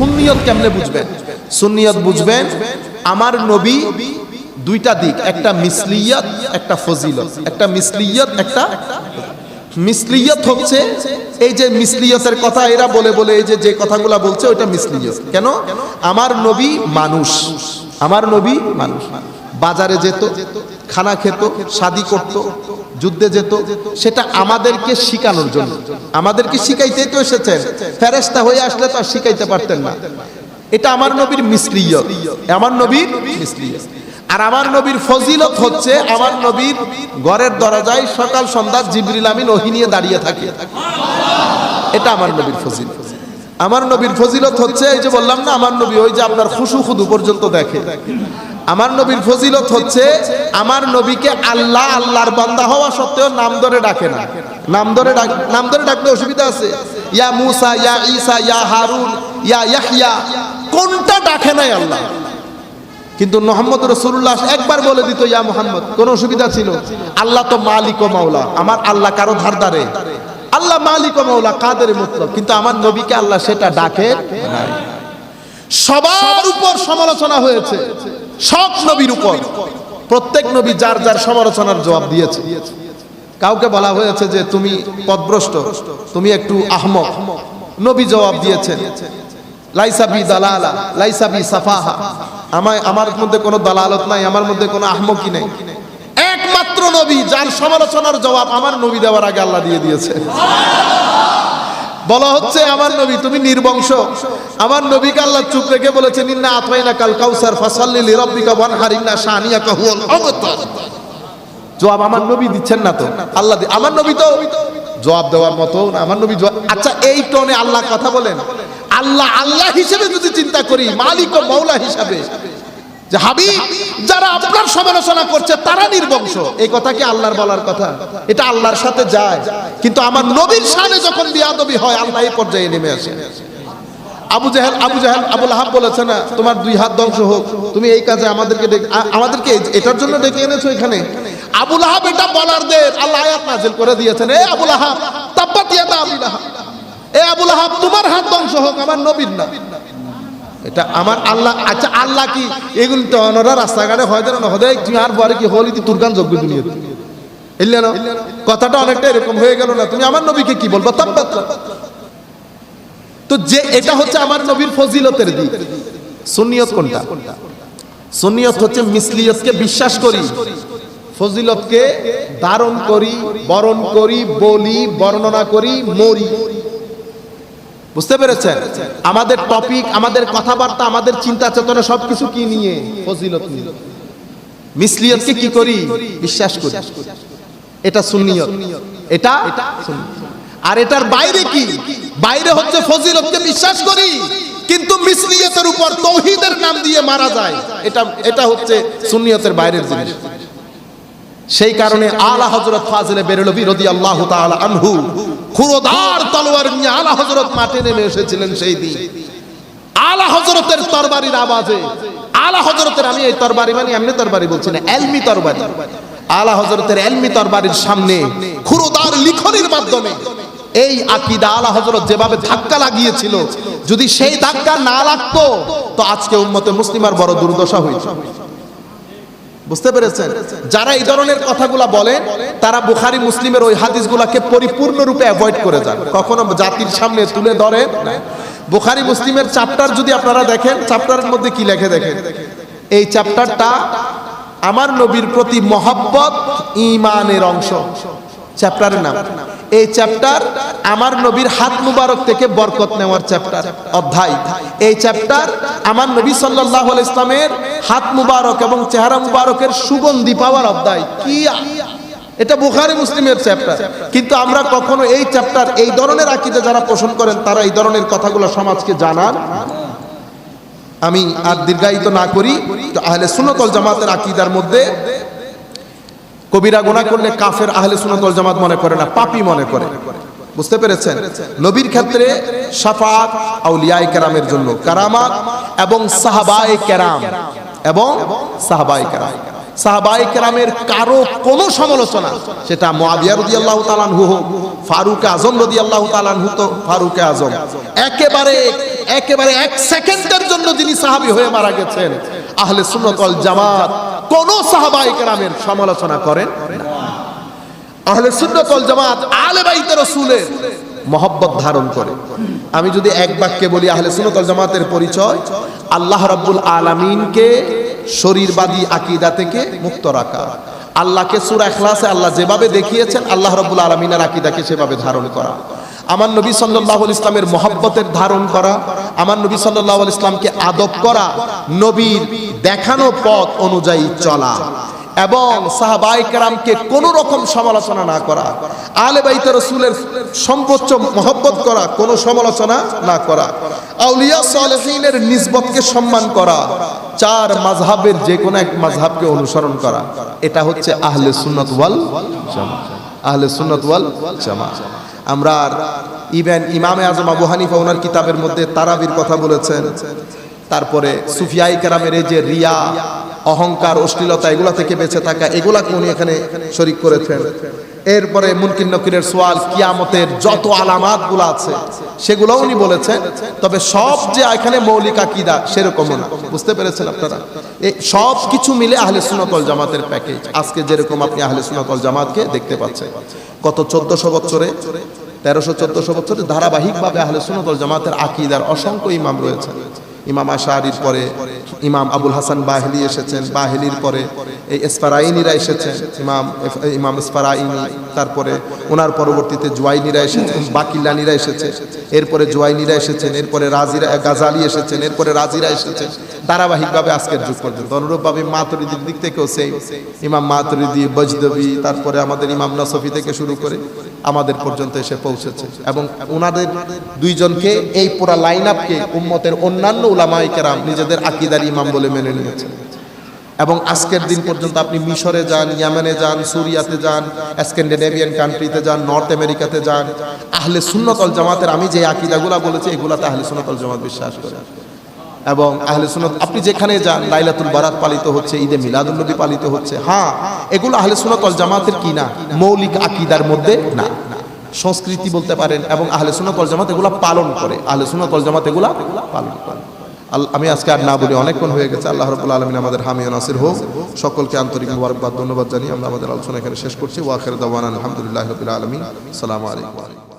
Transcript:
সুন্নিয়ত কেমনে বুঝবেন? সুন্নিয়ত বুঝবেন আমার নবী দুইটা দিক, একটা মিসলিয়ত একটা ফজিলত। একটা মিসলিয়ত, একটা মিসলিয়ত হচ্ছে এই যে মিসলিয়তের কথা এরা বলে বলে এই যে কথাগুলা বলছে ওইটা মিসলিয়ত। কেন? আমার নবী মানুষ, আমার নবী মানুষ, বাজারে যেত, খানা খেত, শাদি করত, যুদ্ধে যেত, সেটা আমাদেরকে শিখানোর জন্য, আমাদেরকে শিখাইতেই তো এসেছেন। ফেরেশতা হয়ে আসলে তো আর শিখাইতে পারতেন না। এটা আমার নবীর মিসলিয়ত, আমার নবীর মিসলিয়ত। আর আমার নবীর ফজিলত হচ্ছে আমার নবীর ঘরের দরজায় সকাল সন্ধ্যা জিবরিল আমিন ওহী নিয়ে দাঁড়িয়ে থাকে, এটা আমার নবীর ফজিলত। আমার নবীর ফজিলত হচ্ছে এই যে বললাম না, আমার নবী ওই যে আপনার খুশু খুদু পর্যন্ত দেখে। আমার নবীর ফজিলত হচ্ছে আমার নবীকে আল্লাহ আল্লাহর বান্দা হওয়া সত্ত্বেও নাম ধরে ডাকে না। নাম ধরে ডাকলে অসুবিধা আছে? ইয়া মুসা, ইয়া ঈসা, ইয়া হারুন, ইয়া ইয়াহইয়া, কোনটা ডাকে নাই আল্লাহ। কিন্তু মুহাম্মদ রাসূলুল্লাহ একবার বলে দিত ইয়া মুহাম্মদ, কোন অসুবিধা ছিল? আল্লাহ তো মালিক ও মাওলা, আমার আল্লাহ কারো ধারদারে, আল্লাহ মালিক ও মাওলা কাদের মুতলক, কিন্তু আমার নবীকে আল্লাহ সেটা ডাকে নাই। সবার উপর সমালোচনা হয়েছে, সব নবীর উপর, প্রত্যেক নবী যার যার সমালোচনার জবাব দিয়েছে। কাউকে বলা হয়েছে যে তুমি পথভ্রষ্ট, তুমি একটু আহমক, নবী জবাব দিয়েছেন লাইসা বি দালালা লাইসা বি সাফাহা, আমার মধ্যে কোনো দালালত নাই, আমার মধ্যে কোনো আহমকি নাই। একমাত্র নবী যার সমালোচনার জবাব আমার নবী দেওয়ার আগে আল্লাহ দিয়ে দিয়েছে। বলা হচ্ছে আমার নবী তুমি নির্বংশ, আমার নবীকে আল্লাহ চুপ রেখে বলেছেন ইন্না আতাইনা কাল কাউসার ফাসাল্লি লিরাব্বিকা ওয়ানহার ইন্না শানিয়াকা হুয়াল আবতার। জবাব আমার নবী দিচ্ছেন না তো, আল্লাহ আমার নবী তো জবাব দেওয়ার মতো না, আমার নবী। আচ্ছা এই টোনে আল্লাহ কথা বলেন, আল্লাহ আল্লাহ হিসেবে যদি চিন্তা করি, মালিক ও মাওলা হিসাবে, যে হাবিব যারা আপনার সমালোচনা করছে তারা নির্বংশ, এই কথা কি আল্লাহর বলার কথা? এটা আল্লাহর সাথে যায়। কিন্তু আমার নবীর শানে যখন বিয়াদবি হয় আল্লাহ এই পর্যায়ে নেমে আসে। আবু জাহেল আবু লাহাব বলেছে না তোমার দুই হাত ধ্বংস হোক, তুমি এই কাজে আমাদেরকে এটার জন্য ডেকে এনেছো এখানে। আবু লাহাব এটা বলার দের আল্লাহ আয়াত নাযিল করে দিয়েছেন, এ আবু লাহাব তাব্বাত ইয়াদা আবি লাহাব, এ আবু লাহাব তোমার হাত ধ্বংস হোক, আমার নবীর না। এটা আমার আল্লাহ। আচ্ছা আল্লাহ কি এগুলো তো অনরা রাস্তাঘাটে হয় না, হদাই তুমি আর পরে কি হলি তুরকান যোগ্য দুনিয়াতে এলে না, কথাটা অনেকটা এরকম হয়ে গেল না? তুমি আমার নবীকে কি বলবো? তাব্বাত। তো যে এটা হচ্ছে আমার নবীর ফজিলতের দিক। সুন্নিয়ত কোনটা? সুন্নিয়ত হচ্ছে মিসলিয়তকে বিশ্বাস করি, ফজিলতকে ধারণ করি, বরণ করি, বলি, বর্ণনা করি, মরি। বুঝতে পেরেছেন? আমাদের টপিক, আমাদের কথাবার্তা, আমাদের চিন্তা চেতনা সবকিছু কি নিয়ে? ফজিলত নিয়ে। মিসলিয়তকে কি করি? বিশ্বাস করি, এটা সুন্নিয়ত, এটা সুন্নিয়ত। আর এটার বাইরে কি? বাইরে হচ্ছে ফজিলতকে বিশ্বাস করি কিন্তু মিসলিয়তের উপর তাওহীদের নাম দিয়ে মারা যায়, এটা হচ্ছে সুন্নিয়তের বাইরের জিনিস। সেই কারণে আলা হযরত ফাজিলে বেরলভী রাদিয়াল্লাহু তাআলা আনহু খুরদার তলোয়ার নিয়ে আলা হযরত মাঠে নেমে এসেছিলেন সেই দিন। আলা হযরতের তরবারির আওয়াজে, আলা হযরতের, আমি এই তরবারি মানে এমনি তরবারি বলছি না, ইলমি তরবারি, আলা হযরতের ইলমি তরবারির সামনে খুরদার লিখনের মাধ্যমে এই আকীদা আলা হযরত যেভাবে ধাক্কা লাগিয়েছিল, যদি সেই ধাক্কা না লাগতো তো আজকে উম্মতে মুসলিমার বড় দুর্দশা হইতো। বুঝতে পেরেছেন? যারা এই ধরনের কথাগুলা বলেন তারা বুখারী মুসলিমের ওই হাদিসগুলোকে পরিপূর্ণরূপে অ্যাভয়েড করে যান, কখনো জাতির সামনে তুলে ধরেন না। বুখারী মুসলিমের চ্যাপ্টার যদি আপনারা দেখেন, চ্যাপ্টারের মধ্যে কি লেখে দেখেন, এই চ্যাপ্টারটা আমার নবীর প্রতি মহব্বত ঈমানের অংশ, চ্যাপ্টারের নাম। এই চ্যাপ্টার আমার নবীর হাত মুবারক থেকে বরকত নেওয়ার চ্যাপ্টার, অধ্যায়। এই চ্যাপ্টার আমার নবী সাল্লাল্লাহু আলাইহি ইসলামের হাত মুবারক এবং চেহারা মুবারকের সুগন্ধি পাওয়ার অধ্যায়। কি এটা বুখারী মুসলিমের চ্যাপ্টার, কিন্তু আমরা কখনো এই চ্যাপ্টার, এই ধরনের আকীদা যারা পোষণ করেন তারা এই ধরনের কথাগুলো সমাজকে জানান। আমি আর দীর্ঘায়িত না করি, আহলে সুন্নাত ওয়াল জামাতের আকীদার মধ্যে কবিরা গুনাহ করলে কাফের আহলে সুন্নাত ওয়াল জামাত মনে করে না, পাপী মনে করে। বুঝতে পেরেছেন? নবীর ক্ষেত্রে শাফাআত আউলিয়ায়ে কেরামের জন্য, কারামাত এবং সাহাবায়ে কেরাম এবং সাহাবায়ে কেরাম, সাহাবায়ে কেরামের কারো কোনো সমালোচনা, সেটা মুআবিয়া রাদিয়াল্লাহু তাআলা আনহু হোক, ফারুক আযম রাদিয়াল্লাহু তাআলা আনহু, তো ফারুক আযম একেবারে একেবারে 1 সেকেন্ডের জন্য যিনি সাহাবী হয়ে মারা গেছেন, আহলে সুন্নাত ওয়াল জামাত কোন সাহাবায়ে কেরামের সমালোচনা করেন না। আহলে সুন্নাত ওয়াল জামাত আলে বাইতে রাসূলের মহব্বত ধারণ করে। আমি যদি এক বাক্যে বলি, আহলে সুন্নাত ওয়াল জামাতের পরিচয় আল্লাহ রাব্বুল আলামিনকে শরীরবাদী আকীদা থেকে মুক্ত রাখা, আল্লাহকে সূরা ইখলাসে আল্লাহ যেভাবে দেখিয়েছেন আল্লাহ রাব্বুল আলামিনের আকীদাকে সেভাবে ধারণ করা, আমার নবী সাল্লাল্লাহু আলাইহি ইসলামের মহব্বতের ধারণ করা, আমার নবী সাল্লাল্লাহু আলাইহি ইসলামকে আদব করা, নবীর দেখানো পথ অনুযায়ী চলা এবং সাহাবায়ে কেরামকে কোনো রকম সমালোচনা না করা, আলে বাইতে রাসূলের সর্বোচ্চ মহব্বত করা, কোনো সমালোচনা না করা, আউলিয়া সালেহিনের নিসবতকে সম্মান করা, 4 মাযহাবের যে কোনো এক মাযহাবকে অনুসরণ করা, এটা হচ্ছে আহলে সুন্নাত ওয়াল জামাত। আহলে সুন্নাত ওয়াল জামাত। আমরা ইভেন ইমামে আজম আবু হানিফা ওনার কিতাবের মধ্যে তারাবির কথা বলেছেন। তারপরে সুফিয়ায়ে কেরামের এই যে রিয়া, অহংকার, অশ্লীলতা এগুলা থেকে বেঁচে থাকা, এগুলাকে উনি এখানে শরীক করেছেন। এরপরে মুনকির নকিরের সওয়াল, কিয়ামতের যত আলামাতগুলো আছে সেগুলো উনি বলেছেন। তবে সব যে এখানে মৌলিক আকীদা সেরকম না, বুঝতে পেরেছেন আপনারা? এই সব কিছু মিলে আহলে সুন্নাত ওয়াল জামাতের প্যাকেজ। আজকে যেরকম আপনি আহলে সুন্নাত ওয়াল জামাতকে দেখতে পাচ্ছেন, গত 1400 বছরে 1300-1400 বছরে ধারাবাহিকভাবে আহলে সুন্নাত ওয়াল জামাতের আকীদার অসংখ্য ইমাম রয়েছেন। ইমাম আশআরীর পরে ইমাম আবুল হাসান বাহিলি এসেছেন, বাহিলির পরে এই ইসফারাইনিরা এসেছেন, ইমাম ইসফারাইনি, তারপরে ওনার পরবর্তীতে জুয়াইনিরা এসেছেন, বাকিলানিরা এসেছে, এরপরে জুয়াইনিরা এসেছেন, এরপরে রাজিরা, গাজালি এসেছেন, এরপরে রাজিরা এসেছেন, ধারাবাহিকভাবে আজকের যুগ পর্যন্ত। অনুরূপভাবে মাতুরিদির দিক থেকেও সেই ইমাম মাতুরিদি, বজদবি, তারপরে আমাদের ইমাম নাসফি থেকে শুরু করে আমাদের পর্যন্ত এসে পৌঁছেছে। এবং ওনাদের দুইজনকে, এই পুরা লাইন আপকে উম্মতের অন্যান্য উলামায়ে কেরাম নিজেদের আকীদার ইমাম বলে মেনে নিয়েছেন। এবং আজকের দিন পর্যন্ত আপনি মিশরে যান, ইয়েমেনে যান, সুরিয়াতে যান, স্ক্যান্ডিনেভিয়ান কান্ট্রিতে যান, নর্থ আমেরিকাতে যান, আহলে সুন্নাত ওয়াল জামাতের আমি যে আকীদাগুলো বলেছি এগুলাতে আহলে সুন্নাত ওয়াল জামাত বিশ্বাস করে। এবং আহলে সুন্নাত আপনি যেখানে যান, লাইলাতুল বারাত পালিত হচ্ছে, ঈদে মিলাদুন নবী পালিত হচ্ছে, হ্যাঁ এগুলো আহলে সুন্নাত ওয়াল জামাতের কি না, মৌলিক আকীদার মধ্যে না, সংস্কৃতি বলতে পারেন। এবং আহলে সুন্নাত ওয়াল জামাত এগুলো পালন করে, আহলে সুন্নাত ওয়াল জামাত এগুলো পালন করে। আমি আজকে আর না বলি, অনেকক্ষণ হয়ে গেছে। আল্লাহ রাব্বুল আলামিন আমাদের হামি ও নাসির হোক। সকলকে আন্তরিক মুবারকবাদ, ধন্যবাদ জানিয়ে আমরা আমাদের আলোচনা এখানে শেষ করছি। ওয়া আখিরু দাওয়ানা আলহামদুলিল্লাহি রাব্বিল আলামিন। আসসালামু আলাইকুম।